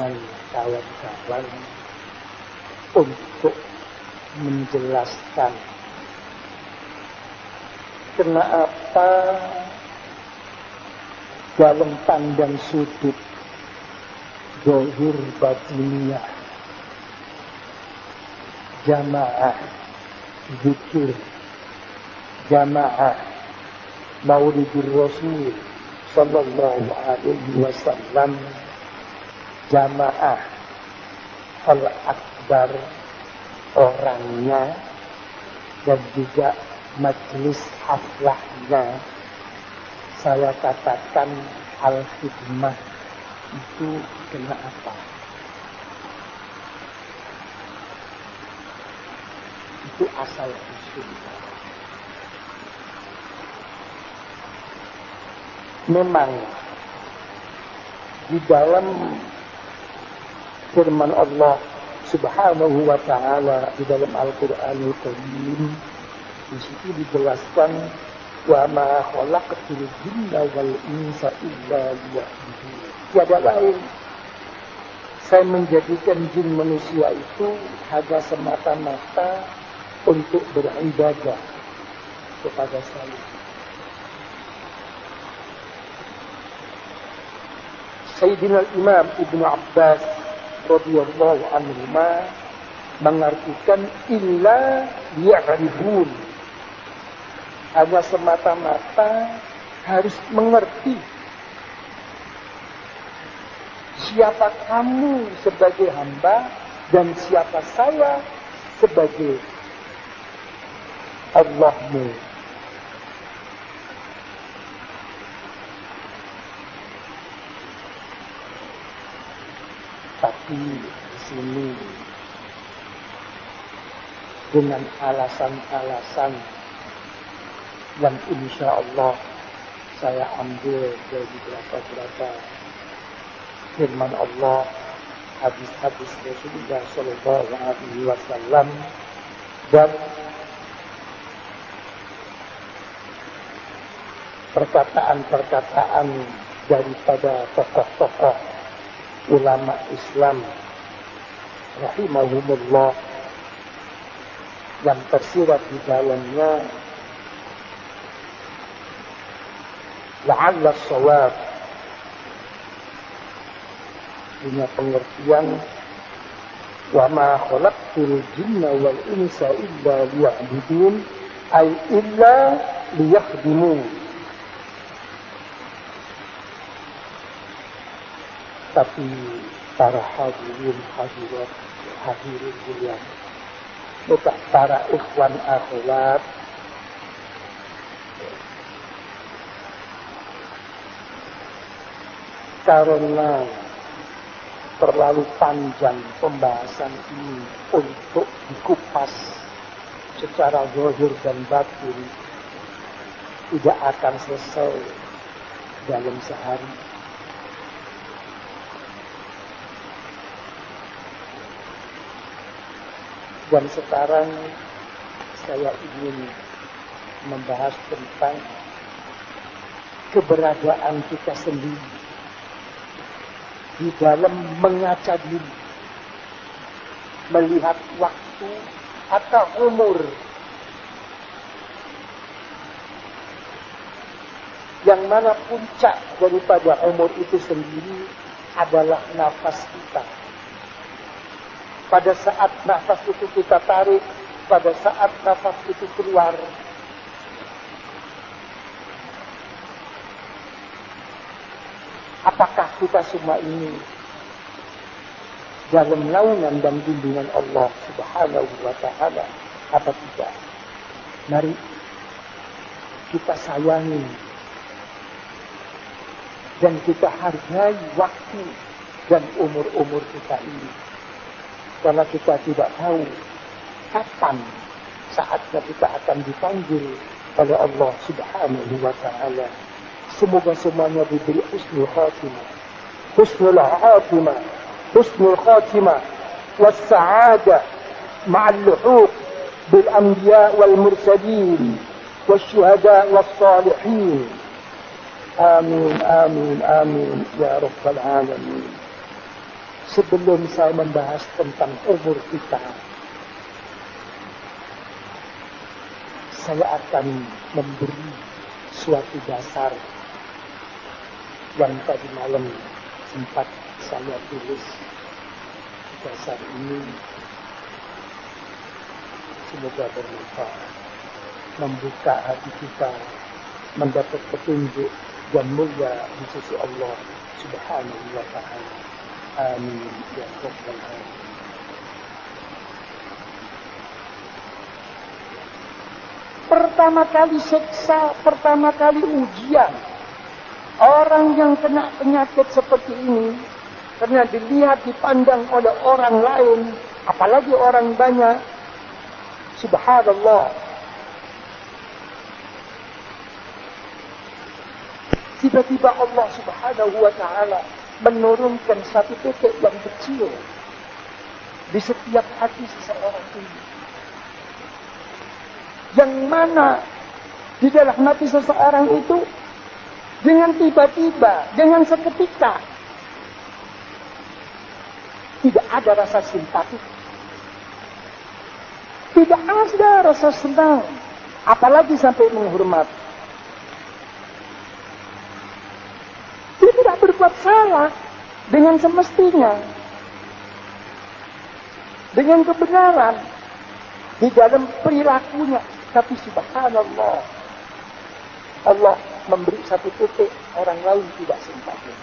dengan kawan-kawan untuk menjelaskan kenapa dalam pandang sudut zahir batiniyah jamaah zikir, jamaah Maulidur Rasul sallallahu alaihi wasallam, jamaah al-akbar orangnya, dan juga majelis haflahnya, saya katakan al-khidmah itu kena apa? Itu asal usul. Memang di dalam firman Allah Subhanahu wa ta'ala di dalam Al-Qur'anul Karim, di situ dijelaskan wa ma khalaqtul jinna wal insa illa liya'budun. Tiada lain saya menjadikan jin manusia itu hanya semata-mata untuk beribadah kepada saya. Sayyidina Imam Ibnu Abbas radhiyallahu anhu mengartikan illa ya'rifun, hanya semata-mata harus mengerti siapa kamu sebagai hamba dan siapa saya sebagai Allahmu. Tapi di sini dengan alasan-alasan yang insya Allah saya ambil dari beberapa firman Allah, hadis-hadis Rasulullah Sallallahu Alaihi Wasallam, dan perkataan-perkataan daripada tokoh-tokoh ulama Islam rahimahumullah yang tersirat di dalamnya la'alla shawab, punya pengertian wa ma khalaqtul jinna wal insa illa liya'budun ay illa liyakhdimun. Tapi para hadirin yang para ikhwan akhwat, karena terlalu panjang pembahasan ini untuk dikupas secara zahir dan batin, tidak akan selesai dalam sehari. Dan sekarang saya ingin membahas tentang keberadaan kita sendiri di dalam mengaca diri, melihat waktu atau umur yang mana puncak daripada umur itu sendiri adalah nafas kita. Pada saat nafas itu kita tarik, pada saat nafas itu keluar, apakah kita semua ini dalam naungan dan bimbingan Allah Subhanahu wa ta'ala apa tidak? Mari kita sayangi dan kita hargai waktu dan umur-umur kita ini. Karena kita tidak tahu kapan saatnya kita akan dipanggil oleh Allah Subhanahu wa ta'ala. Semoga semuanya diberi husnul khatimah, husnul khatimah, husnul khatimah, was-sa'adah ma'al luhuq bil anbiya wal mursalin wasyuhada was-salihin. Amin amin amin ya rabbal alamin. sebelum saya membahas tentang umur kita, saya akan memberi suatu dasar yang tadi malam sempat saya tulis. Dasar ini semoga bermanfaat, membuka hati kita mendapat petunjuk dan mulia di sisi Allah Subhanahu wa ta'ala. Amin ya rabbal alamin. Pertama kali siksa, pertama kali ujian orang yang kena penyakit seperti ini, karena dilihat, dipandang oleh orang lain, apalagi orang banyak. Subhanallah, tiba-tiba Allah Subhanahu wa ta'ala menurunkan satu titik yang kecil di setiap hati seseorang ini, yang mana di dalam hati seseorang itu dengan tiba-tiba, dengan seketika, tidak ada rasa simpati, tidak ada rasa senang, apalagi sampai menghormat. Dia tidak berbuat salah dengan semestinya, dengan kebenaran di dalam perilakunya, tapi subhanallah, Allah memberi satu titik orang lain tidak simpati.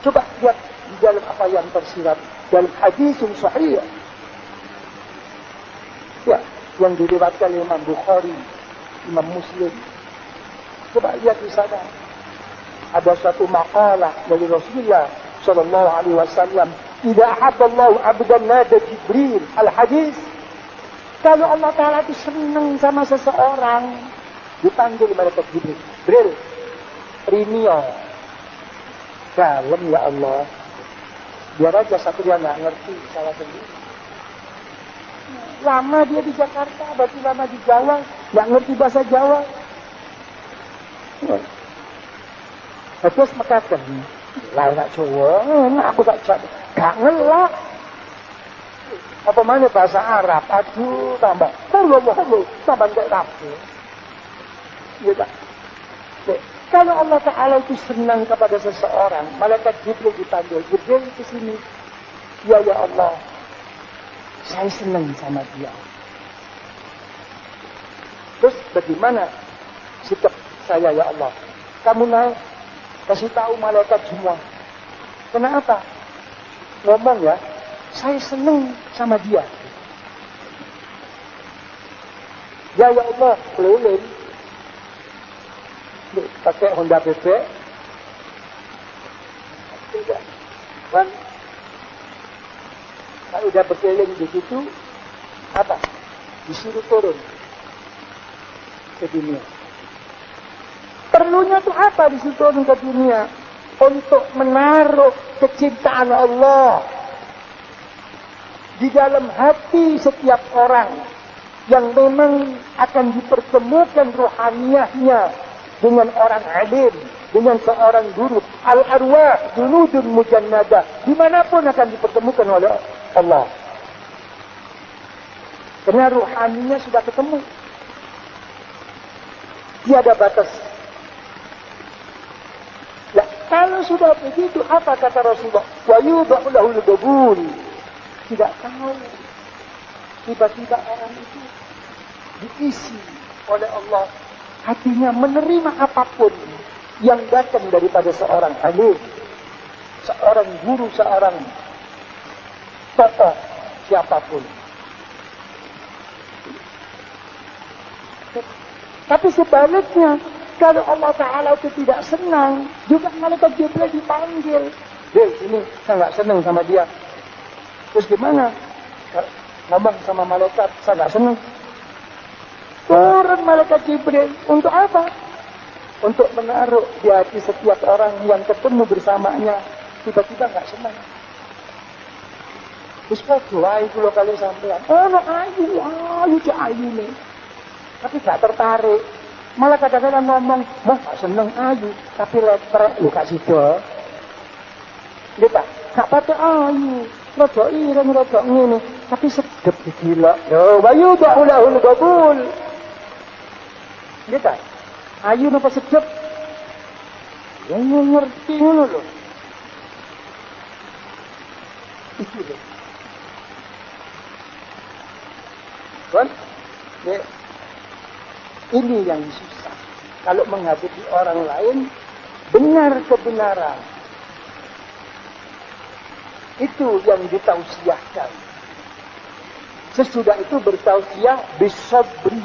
Coba lihat di dalam apa yang tersirat dalam hadis yang sahih, ya, yang diriwayatkan oleh Imam Bukhari, Imam Muslim. Coba lihat di sana. Ada suatu makalah dari Rasulullah sallallahu alaihi wasallam, "Idza ahabballahu 'abdan nada Jibril." Al-hadis. Kalau Allah Ta'ala itu senang sama seseorang, dipanggil malaikat Jibril. Jibril, Rinio. Dalam ya Allah. Biar aja Satria nggak ngerti salah sendiri. Lama dia di Jakarta, berarti lama di Jawa, nggak ngerti bahasa Jawa. Terus mengatakan, lah nak Jawa, aku tak cakap, gak ngelak. Apa mana bahasa Arab? Aduh, tambah, halo, tambah gak rapi. Ya tak? Kalau Allah Ta'ala itu senang kepada seseorang, malaikat Jibril dipanggil, Jibril ke sini. Ya Allah, saya senang sama dia. Terus bagaimana sikap saya ya Allah? Kamu naik, kasih tahu malaikat semua. Kenapa? Ngomong ya, saya senang sama dia. Ya Allah, keliling. Pakai Honda PP. Tidak. Kan? Kalau udah berkeliling di situ, apa? Disuruh turun ke dunia. Perlunya itu apa disuruh turun ke dunia? Untuk menaruh kecintaan Allah di dalam hati setiap orang yang memang akan dipertemukan rohaniahnya dengan orang alim, dengan seorang guru. Al-arwah junudun mujannadah, dimanapun akan dipertemukan oleh Allah, karena rohaninya sudah ketemu, tiada batas. Nah, kalau sudah begitu, apa kata Rasulullah? Wa yudha'u lahul qabul. Tidak tahu, tiba-tiba orang itu diisi oleh Allah, hatinya menerima apapun yang datang daripada seorang alim, seorang guru, seorang tokoh, siapapun. Tapi sebaliknya, kalau Allah Ta'ala itu tidak senang, juga malaikat Jibril dipanggil. Ini saya nggak senang sama dia. Terus gimana? Ngomong sama malaikat, saya nggak senang. Turun malaikat Jibril. Untuk apa? Untuk menaruh di hati setiap orang yang ketemu bersamanya, tiba-tiba nggak senang. Terus kok doa itu lo kali sampean. Oh, ayu nih. Tapi gak tertarik. Malah kadang-kadang ngomong, gak seneng ayu, tapi letrek lu kasih do. Gitu. gak patek ayu, rada ireng, rada ngene, tapi sedep gila. Yo, bayu ta'ulahul qabul. Gitu. Ayu napa sedep? Yang ngerti ngono lho. Itu lho. Kan? Ya. Ini yang susah. Kalau menghadapi orang lain, benar kebenaran. Itu yang ditausiahkan. Sesudah itu bertausiah bisabri.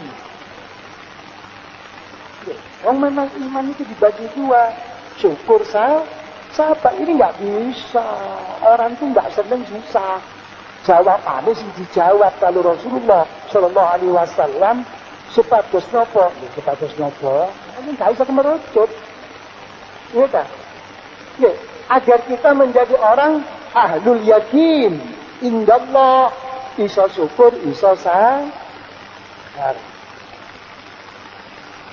Orang memang iman itu dibagi dua. Syukur sahabat ini nggak bisa. Orang tuh nggak seneng susah. Jawabannya sih dijawab kalau Rasulullah Shallallahu Alaihi Wasallam sepatus nopo, sepatus nopo. Ini nggak bisa kemerucut. Iya tak? Ya, agar kita menjadi orang ahlul yakin. Indallah iso syukur, iso sabar.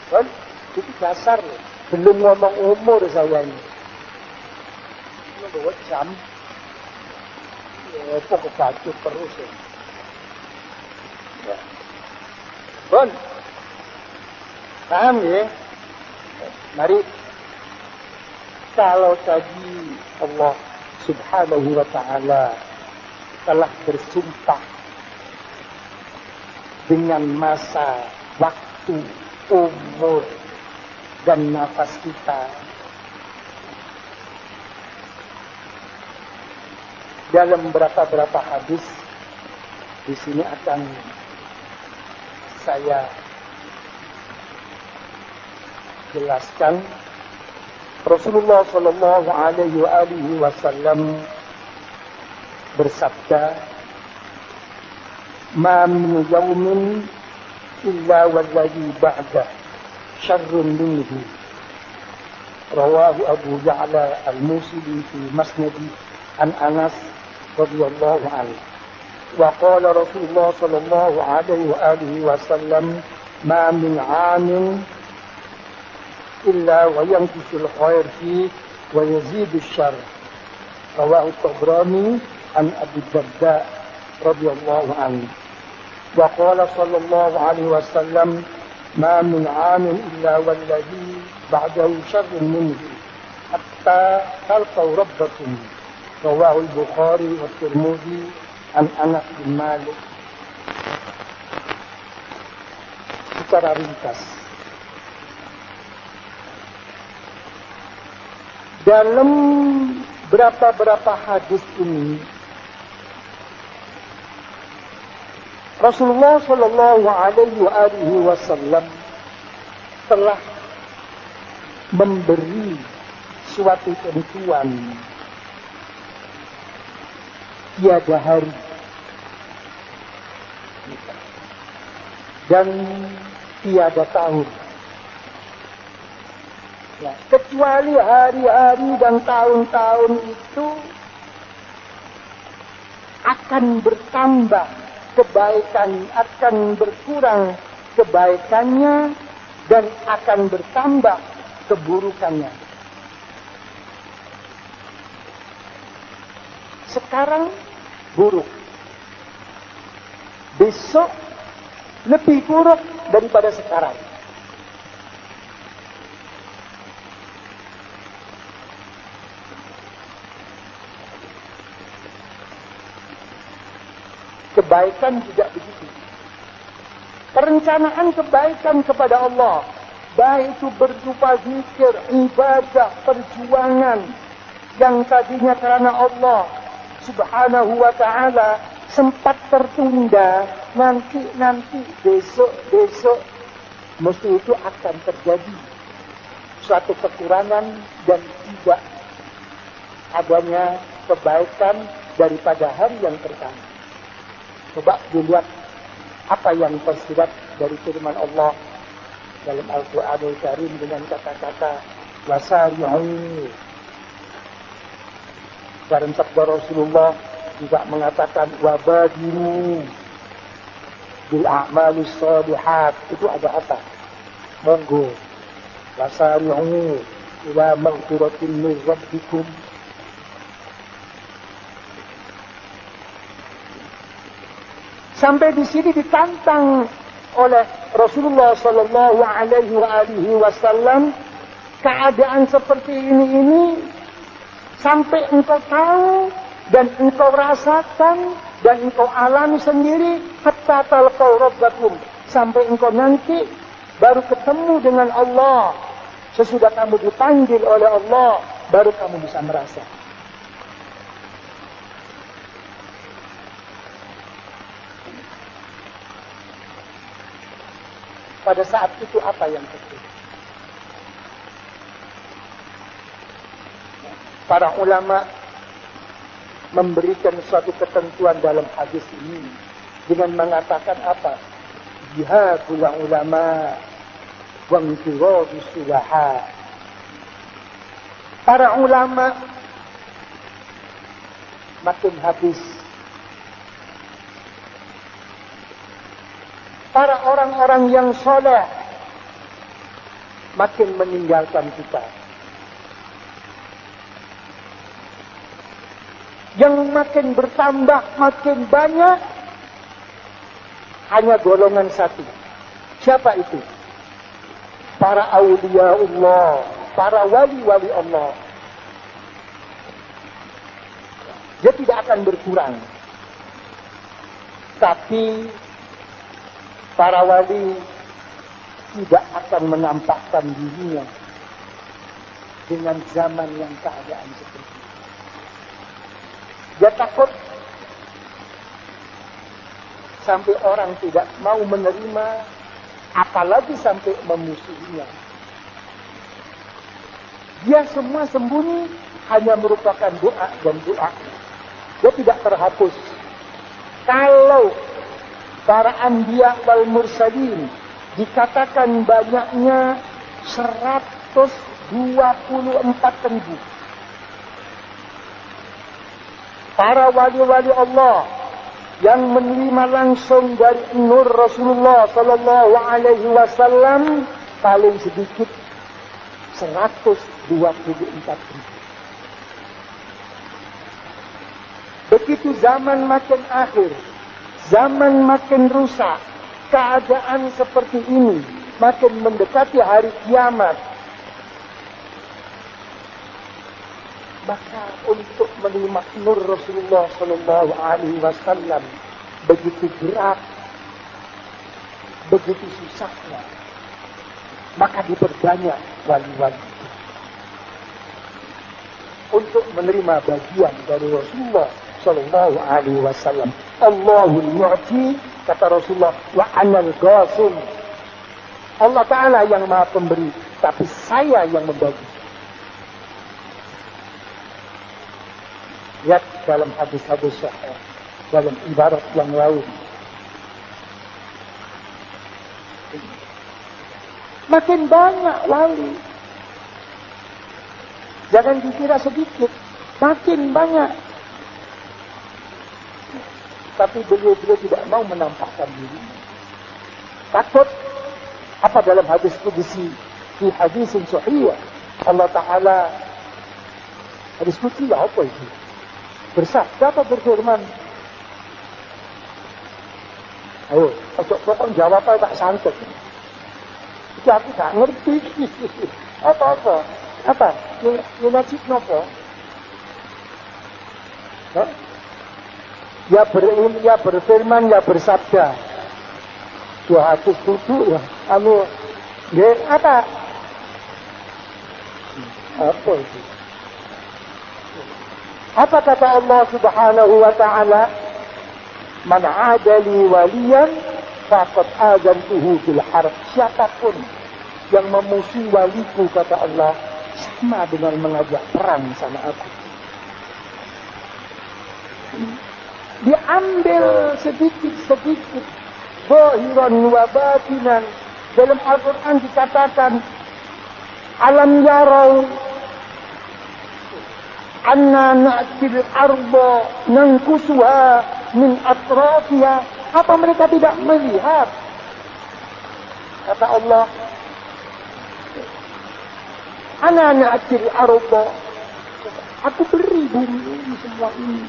Kan? Itu dasar loh. Belum ngomong umur saya ini. Ini bawa jam. Ya, pokok baju terus ya. Ya. Bon. Paham ya? Mari. Kalau tadi Allah Subhanahu wa ta'ala telah bersumpah dengan masa, waktu, umur, dan nafas kita, dalam berapa hadis di sini akan saya jelaskan. Rasulullah Shallallahu Alaihi Wasallam bersabda, "Ma min yawmin illa walladhi ba'da syarrun minhu." Rawahu Abu Ya'la al-Musili fi Masnadi an Anas radhiyallahu anhu. Wa qala Rasulullah Shallallahu Alaihi Wasallam, "Ma min 'amin illa wa yanqisul khair fi wa yazidus syarr." Rawahu Tabrani an Abi Darda radhiyallahu anhu. Wa qala sallallahu alaihi wasallam, "Ma min 'amin illa walladhi ba'dahu syarrun minhu hatta talqaw rabbakum." Rawahu Al-Bukhari wa Tirmidzi an Anas bin Malik. Secara ringkas, dalam berapa hadis ini Rasulullah Shallallahu Alaihi Wasallam telah memberi suatu tentuan tiada hari dan tiada tahun. Ya, kecuali hari-hari dan tahun-tahun itu akan bertambah kebaikan, akan berkurang kebaikannya, dan akan bertambah keburukannya. Sekarang buruk, besok lebih buruk daripada sekarang. Kebaikan tidak begitu. Perencanaan kebaikan kepada Allah, baik itu berupa zikir, ibadah, perjuangan yang tadinya karena Allah Subhanahu wa ta'ala sempat tertunda, nanti besok mesti itu akan terjadi suatu kekurangan dan tidak adanya kebaikan daripada hari yang pertama. Coba dilihat apa yang tersirat dari firman Allah dalam Al-Quranul Karim dengan kata-kata wasari'u. Dan sabda Rasulullah juga mengatakan wabadiru bil a'malis shalihat. Itu ada apa? Monggo wasari'u ila maghfiratin min rabbikum Sampai di sini ditantang oleh Rasulullah Sallallahu Alaihi Wasallam, keadaan seperti ini sampai engkau tahu dan engkau rasakan dan engkau alami sendiri, hatta talqau rabbakum, sampai engkau nanti baru ketemu dengan Allah. Sesudah kamu dipanggil oleh Allah, baru kamu bisa merasa. Pada saat itu apa yang terjadi? Para ulama memberikan suatu ketentuan dalam hadis ini dengan mengatakan apa? Jihadul ulama wa inqiradu sulaha. Para ulama makin habis. Para orang-orang yang soleh makin meninggalkan kita. Yang makin bertambah, makin banyak, hanya golongan satu. Siapa itu? Para awliya Allah, para wali-wali Allah. Dia tidak akan berkurang. Tapi para wali tidak akan menampakkan dirinya dengan zaman yang keadaan seperti itu. Dia takut sampai orang tidak mau menerima, apalagi sampai memusuhinya. Dia semua sembunyi, hanya merupakan doa dan doa. Dia tidak terhapus. Kalau para anbiya wal mursalin dikatakan banyaknya 124.000. Para wali-wali Allah yang menerima langsung dari nur Rasulullah Sallallahu Alaihi Wasallam paling sedikit 124.000. Begitu zaman makin akhir, zaman makin rusak, keadaan seperti ini makin mendekati hari kiamat, maka untuk menerima nur Rasulullah Sallallahu Alaihi Wasallam begitu berat, begitu susahnya, maka diperbanyak wali-wali untuk menerima bagian dari Rasulullah Sallallahu Alaihi Wasallam. Allahul Mu'ti, kata Rasulullah, wa anal qasim. Allah Ta'ala yang maha pemberi, tapi saya yang membagi. Lihat dalam hadis-hadis sahih, dalam ibarat yang lain. Makin banyak wali. Jangan dikira sedikit, makin banyak. Tapi beliau tidak mau menampakkan diri. Takut apa dalam hadis qudsi, di hadis sahih Allah Ta'ala, hadis qudsi apa itu? Bersabda atau berfirman? Ayo, pokok jawab apa tak santet. Itu aku tak ngerti. Apa? Lunacik nopo? Ya berfirman, ya bersabda. Dua hadis duduk ya. Apa? Apa itu? Apa kata Allah Subhanahu wa Ta'ala? Man 'adali waliyan faqad azantuhu bil harb. Siapapun yang memusuhi waliku, kata Allah, sama dengan mengajak perang sama aku. Diambil sedikit-sedikit, zahiran wa batinan. Dalam Al-Quran dikatakan, alam yarau anna na'til arba nankusuha min atrafiha. Apa mereka tidak melihat? Kata Allah, anna na'til arba, aku beri bumi ini semua ini.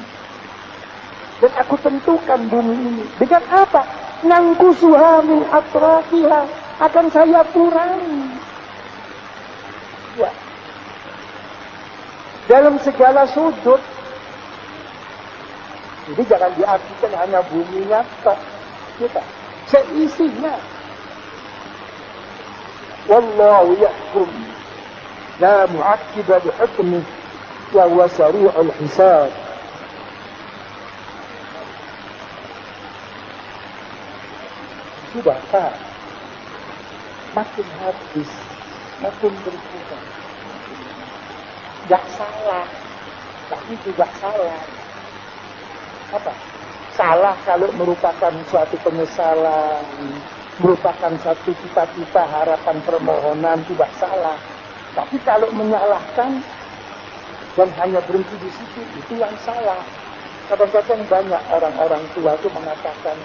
Dan aku tentukan bumi ini. Dengan apa? Nangkusuha min atrafiha. Akan saya kurangi. Ya. Dalam segala sudut. Jadi jangan diartikan hanya buminya tok. Kita. Seisinya. Wallahu yahkum. La mu'aqqiba bihukmih. Wa huwa sari'ul hisab. Sudah tak, makin habis, makin berkurang. Gak salah, tapi juga salah. Apa? Salah kalau merupakan suatu penyesalan, merupakan satu cita-cita, harapan, permohonan, tidak salah. Tapi kalau menyalahkan dan hanya berhenti di situ, itu yang salah. Kadang-kadang banyak orang-orang tua itu mengatakan,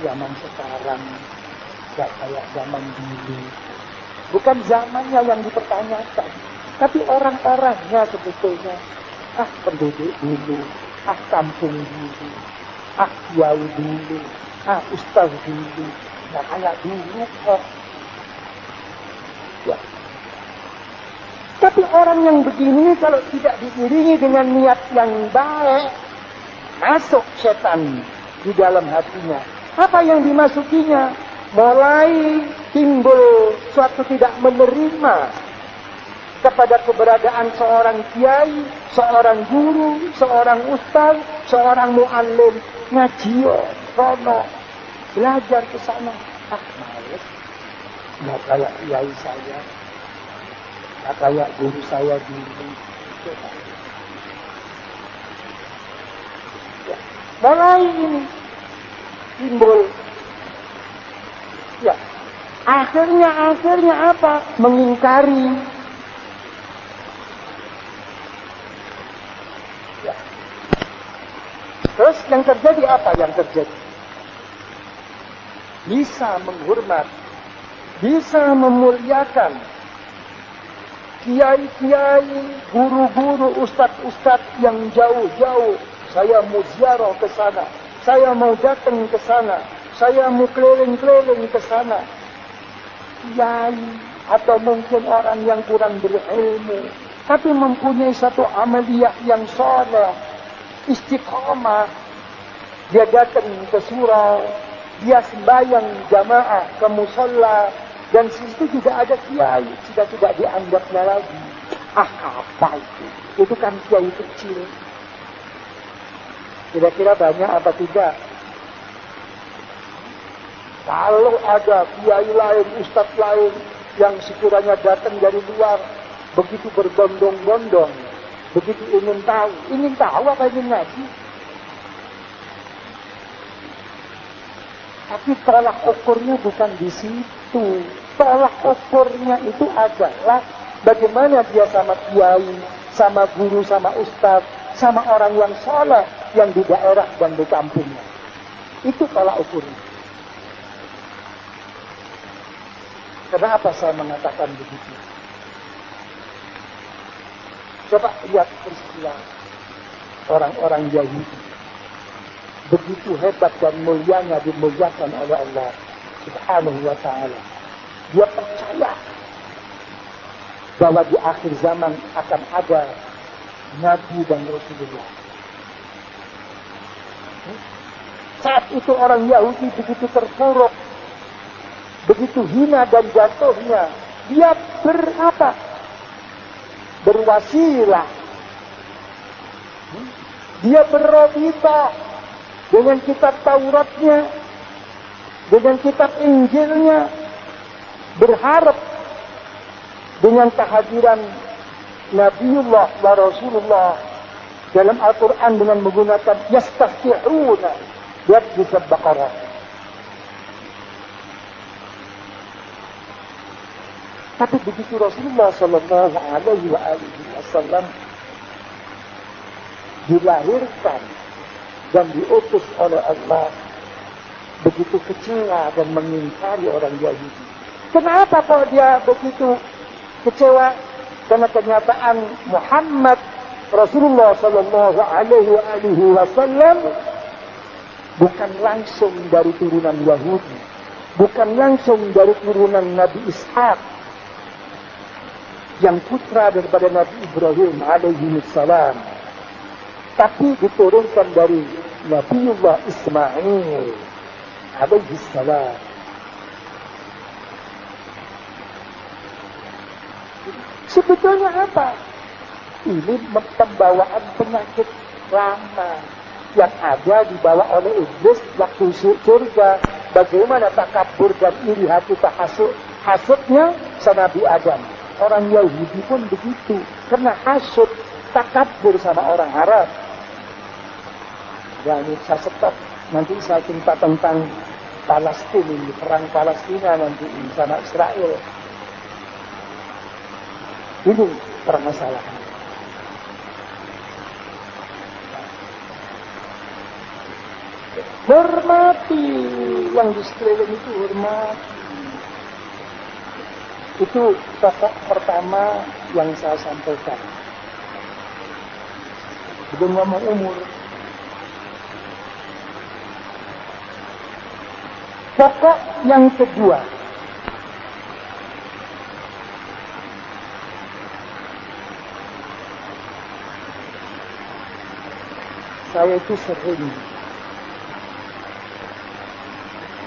zaman sekarang gak kayak zaman dulu. Bukan zamannya yang dipertanyakan, tapi orang-orangnya sebetulnya. Penduduk dulu, kampung dulu, kiai dulu, ustaz dulu. Gak kayak dulu kok. Ya. Tapi orang yang begini kalau tidak diiringi dengan niat yang baik, masuk setan di dalam hatinya. Apa yang dimasukinya? Mulai timbul suatu tidak menerima kepada keberadaan seorang kiai, seorang guru, seorang ustaz, seorang muallim. Ngaji rono, belajar ke sana. Males. Nggak kayak kiai saya, nggak kayak guru saya dulu. Ya. Mulai ini timbul. Ya. Akhirnya apa? Mengingkari. Ya. Terus yang terjadi apa? Yang terjadi? Bisa menghormat, bisa memuliakan kiai-kiai, guru-guru, ustadz-ustadz yang jauh-jauh. Saya mau ziarah ke sana. Saya mau datang ke sana. Saya mau keliling-keliling ke sana. Kiai atau mungkin orang yang kurang berilmu, tapi mempunyai satu amaliyah yang soleh, istiqamah. Dia datang ke surau, dia sembahyang jamaah ke musola, dan situ juga ada kiai, sudah tidak dianggapnya lagi. Apa itu? Itu kan kiai kecil. Kira-kira banyak apa tidak? Kalau ada kiai lain, ustadz lain yang sekiranya datang dari luar, begitu berbondong-bondong, begitu ingin tahu apa ingin ngaji. Tapi tolak ukurnya bukan di situ. Tolak ukurnya itu adalah bagaimana dia sama kiai, sama guru, sama ustadz, sama orang yang soleh yang di daerah dan di kampungnya. Itu tolak ukurnya. Kenapa saya mengatakan begitu? Coba lihat peristiwa orang-orang Yahudi. Begitu hebat dan mulianya dimuliakan oleh Allah Subhanahu wa ta'ala. Dia percaya bahwa di akhir zaman akan ada Nabi dan Rasulullah. Saat itu orang Yahudi begitu terpuruk, begitu hina dan jatuhnya. Dia berwasilah. Dia berrobita dengan kitab Tauratnya, dengan kitab Injilnya, berharap dengan kehadiran Nabiullah wa Rasulullah dalam Al-Quran dengan menggunakan yastafti'una. Lihat di kitab Baqarah. Tapi begitu Rasulullah sallallahu alaihi wasallam dilahirkan dan diutus oleh Allah, begitu kecewa dan mengingkari orang Yahudi. Kenapa kok dia begitu kecewa? Karena kenyataan Muhammad Rasulullah sallallahu alaihi wasallam bukan langsung dari turunan Yahudi, bukan langsung dari turunan Nabi Ishak yang putra daripada Nabi Ibrahim alaihi salam, tapi diturunkan dari Nabiullah Ismail alaihi salam. Sebetulnya apa? Ini pembawaan penyakit lama yang ada dibawa oleh iblis waktu surga. Bagaimana takabur dan iri hati hasudnya sama Nabi Adam. Orang Yahudi pun begitu, karena hasud, takabur sama orang Arab. Dan ini saya stop. Nanti saya cerita tentang Palestina ini, perang Palestina nanti sama Israel. Ini permasalahan. Hormati yang di sekeliling itu, hormati. Itu pokok pertama yang saya sampaikan. Belum ngomong umur. Pokok yang kedua, saya itu sering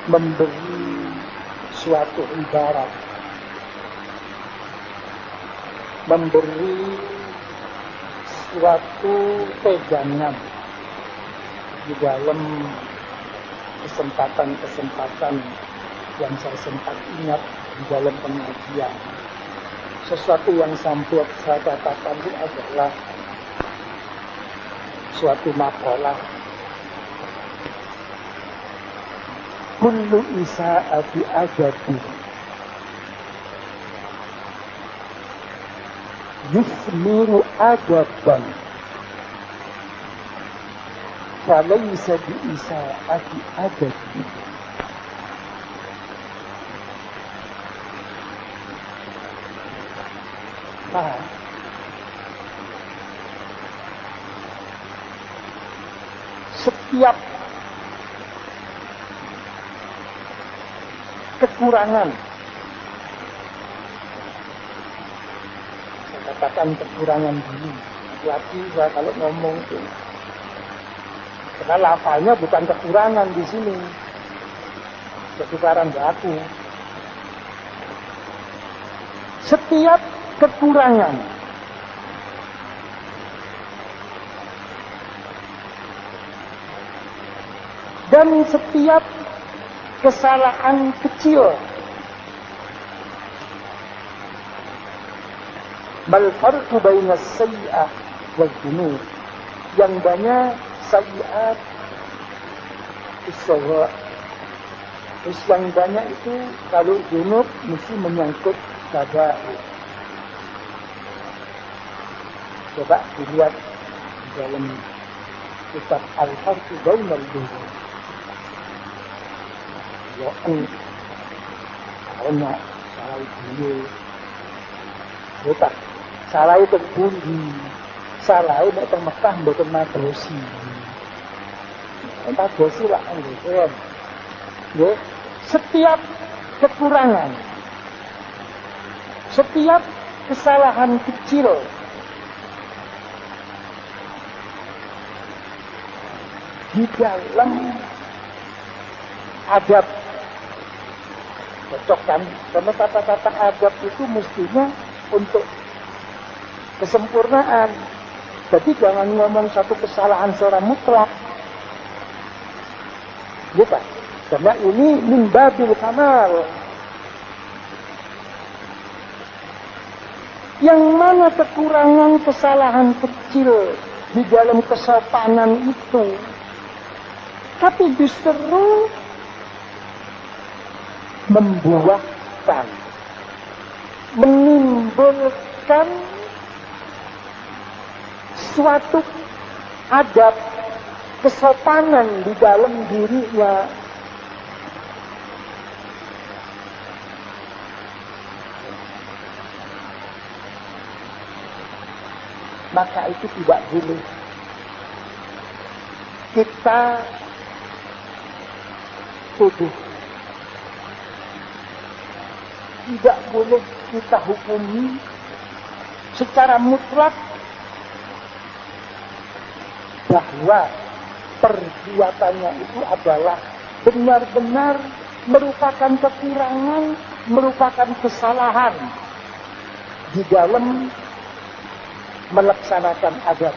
memberi suatu ibarat, memberi suatu pegangan di dalam kesempatan-kesempatan yang saya sempat ingat di dalam pengajian. Sesuatu yang sampai saya katakan itu adalah suatu makalah. Kullu isa'ati ajabi yusmiru ajaban falaysa bi isa'ati ajabi. Paham? Setiap kekurangan, saya katakan kekurangan dulu, hati-hati saya kalau ngomong itu, karena lafalnya bukan kekurangan di sini, ketukaran baku. Setiap kekurangan dan setiap kesalahan kecil, bal farqu baina as-sayyi'ah wal dzunub, yang banyak sayyi'at usaha, terus yang banyak itu kalau dzunub mesti menyangkut kabair. Coba dilihat di dalam kitab Al-Farqu bainal dzunub. Ya, banyak salah dulu. Betul. Salah itu pundi. Salah itu nek Mekah mboten madosi. Madosi lah nggih. Nggih, setiap kekurangan, setiap kesalahan kecil di dalam adab, cocok kan? Karena kata-kata adab itu mestinya untuk kesempurnaan. Jadi jangan ngomong satu kesalahan secara mutlak, gitu. Karena ini min babil kamal. Yang mana kekurangan kesalahan kecil di dalam kesopanan itu, tapi justru membuahkan, menimbulkan suatu adab kesopanan di dalam dirinya. Maka itu tidak boleh kita tuduh. Tidak boleh kita hukumi secara mutlak bahwa perbuatannya itu adalah benar-benar merupakan kekurangan, merupakan kesalahan di dalam melaksanakan adab.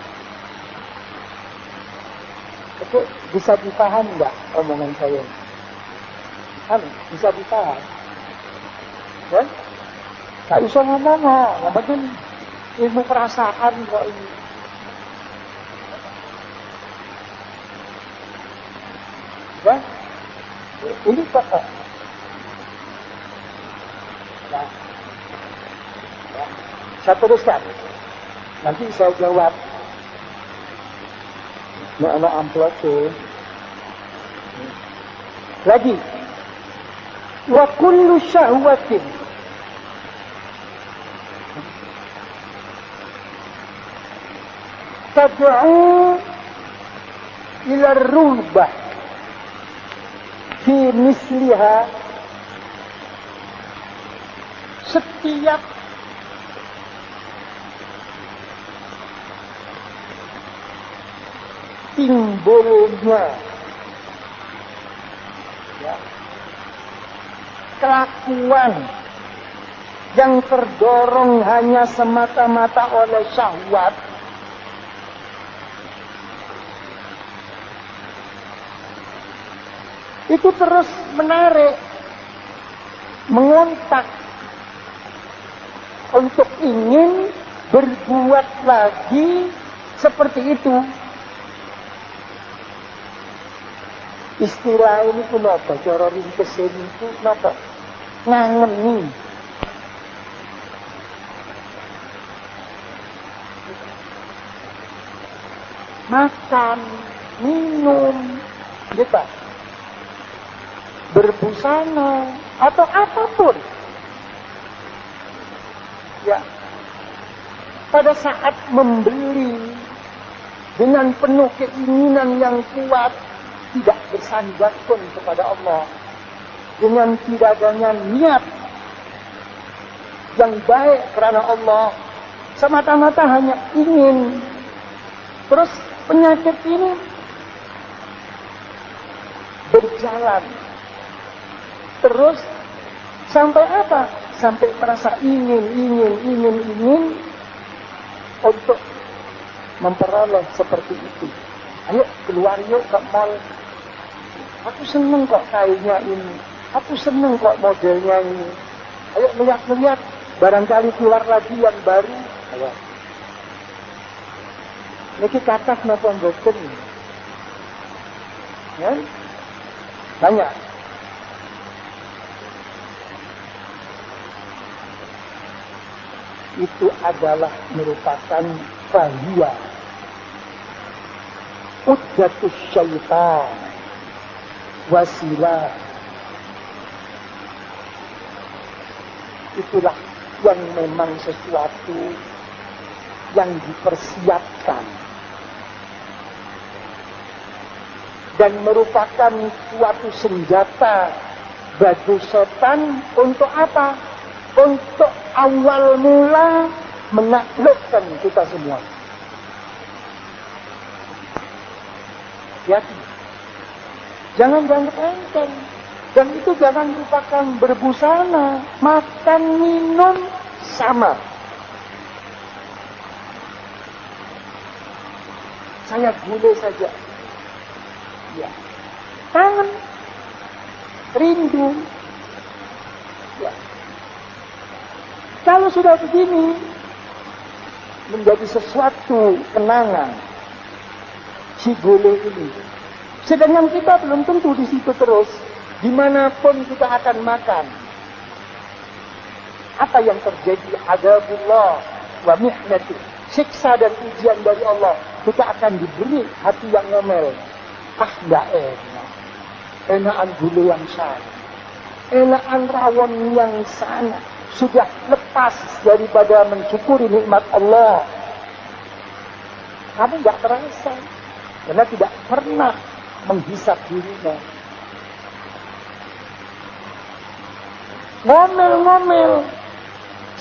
Itu bisa dipaham nggak omongan saya? Kan bisa dipaham? Ya? Nggak usah ngomong, ngomongin ilmu perasaan kok ini. Ya? Ini pokok. Nah, ya. Saya teruskan. Nanti saya jawab. Nah, anak amplop tuh. Lagi. Wa kullu syahwatin tad'u ila rubah fi misliha, setiap timbulnya ya, kelakuan yang terdorong hanya semata-mata oleh syahwat, itu terus menarik, mengontak untuk ingin berbuat lagi seperti itu. Istilah ini pun apa? Cara ringkesin itu apa? Ngangeni. Makan, minum, gitu. Berbusana atau apapun. Ya. Pada saat membeli dengan penuh keinginan yang kuat, tidak bersandar pun kepada Allah, dengan tidak adanya niat yang baik karena Allah, semata-mata hanya ingin. Terus penyakit ini berjalan terus sampai apa? Sampai merasa ingin untuk memperoleh seperti itu. Ayo keluar yuk ke mall. Aku seneng kok kainnya ini. Aku seneng kok modelnya ini. Ayo lihat-lihat. Barangkali keluar lagi yang baru. Ayo. Niki kathah napa mboten? Ya? Banyak. Itu adalah merupakan bahaya. Uddatus syaitan wasilah. Itulah yang memang sesuatu yang dipersiapkan dan merupakan suatu senjata bagi setan untuk apa? Untuk awal mula menaklukkan kita semua. Ya, jangan dianggap enteng. Dan itu jangan lupakan berbusana, makan, minum, sama. Saya gule saja. Ya. Kangen. Rindu. Ya. Kalau sudah begini, menjadi sesuatu kenangan si gule ini. Sedangkan kita belum tentu di situ terus. Dimanapun kita akan makan. Apa yang terjadi? Adzabullah wa mihnati. Siksa dan ujian dari Allah. Kita akan diberi hati yang ngomel. Ah, enggak enak. Enakan gule yang sana. Enakan rawon yang sana. Sudah lepas daripada mensyukuri nikmat Allah. Kamu enggak terasa. Karena tidak pernah menghisap dirinya. ngomel.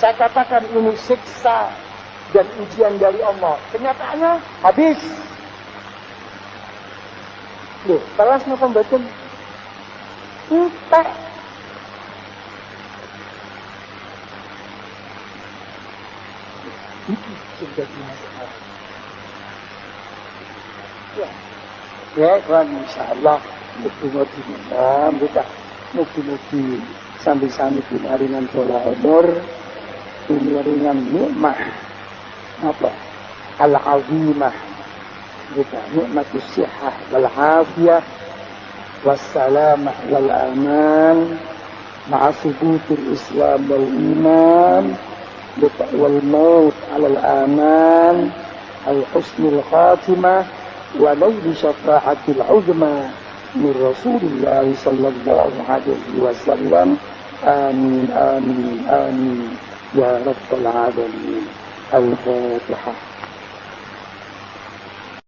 Saya katakan ini siksa dan ujian dari Allah. Kenyataannya habis. Loh, balas napa mboten? Entek. Sudah masalah. Ya, kan insyaallah mugi-mugi mugi-mugi sambil-sambil pinaringan pola umur, pinaringan nikmat apa? Al-azimah. Kita nikmatus sihah wal afiyah wassalamah wal aman ma'a subutul islam wal iman wal maut alal aman al husnul khatimah wa naili syafa'atil uzma min Rasulillah sallallahu alaihi wasallam. Amin amin amin ya rabbal alamin. Al-Fatihah.